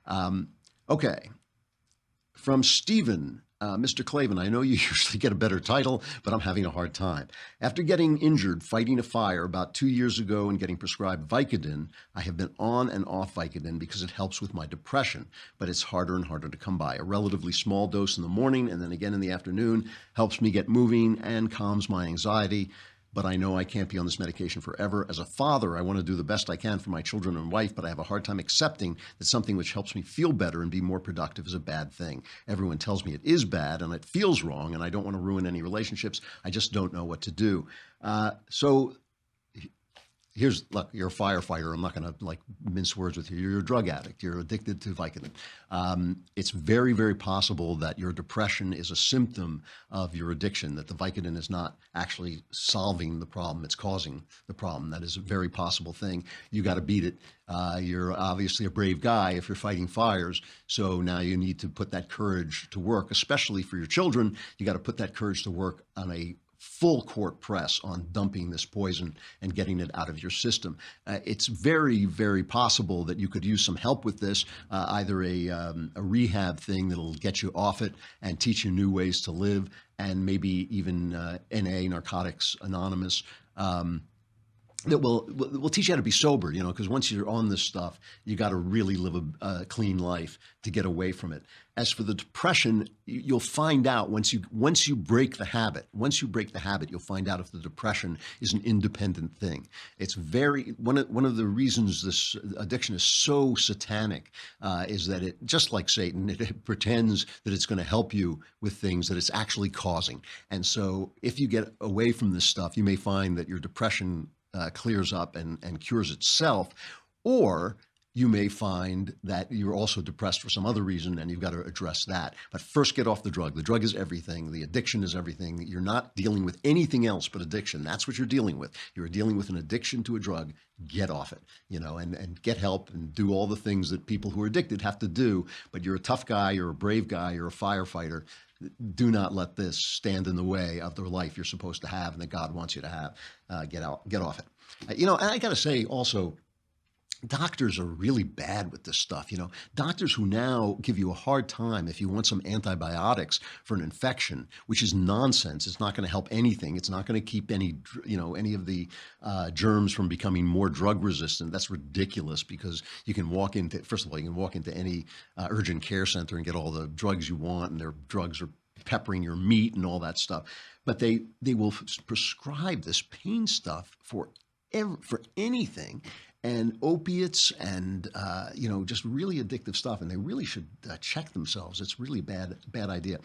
Okay, from Stephen. Mr. Klavan, I know you usually get a better title, but I'm having a hard time. After getting injured fighting a fire about 2 years ago and getting prescribed Vicodin, I have been on and off Vicodin because it helps with my depression, but it's harder and harder to come by. A relatively small dose in the morning and then again in the afternoon helps me get moving and calms my anxiety. But I know I can't be on this medication forever. As a father, I want to do the best I can for my children and wife, but I have a hard time accepting that something which helps me feel better and be more productive is a bad thing. Everyone tells me it is bad and it feels wrong, and I don't want to ruin any relationships. I just don't know what to do. So look, you're a firefighter. I'm not going to mince words with you. You're a drug addict. You're addicted to Vicodin. It's very, very possible that your depression is a symptom of your addiction, that the Vicodin is not actually solving the problem. It's causing the problem. That is a very possible thing. You got to beat it. You're obviously a brave guy if you're fighting fires. So now you need to put that courage to work, especially for your children. You got to put that courage to work on a full court press on dumping this poison and getting it out of your system. It's very, very possible that you could use some help with this, either a rehab thing that'll get you off it and teach you new ways to live, and maybe even NA, Narcotics Anonymous, that will teach you how to be sober, because once you're on this stuff, you got to really live a clean life to get away from it. As for the depression, you'll find out once you break the habit. Once you break the habit, you'll find out if the depression is an independent thing. It's one of the reasons this addiction is so satanic is that it, just like Satan, it pretends that it's going to help you with things that it's actually causing. And so if you get away from this stuff, you may find that your depression clears up and cures itself, or you may find that you're also depressed for some other reason and you've got to address that. But first, get off the drug. The drug is everything. The addiction is everything. You're not dealing with anything else but addiction. That's what you're dealing with. You're dealing with an addiction to a drug. Get off it, and get help and do all the things that people who are addicted have to do. But you're a tough guy. You're a brave guy. You're a firefighter. Do not let this stand in the way of the life you're supposed to have and that God wants you to have. Get off it. And I got to say also, doctors are really bad with this stuff. Doctors who now give you a hard time if you want some antibiotics for an infection, which is nonsense. It's not going to help anything. It's not going to keep any of the germs from becoming more drug resistant. That's ridiculous, because first of all, you can walk into any urgent care center and get all the drugs you want, and their drugs are peppering your meat and all that stuff. But they will prescribe this pain stuff for anything, and opiates and, just really addictive stuff. And they really should check themselves. It's really bad idea.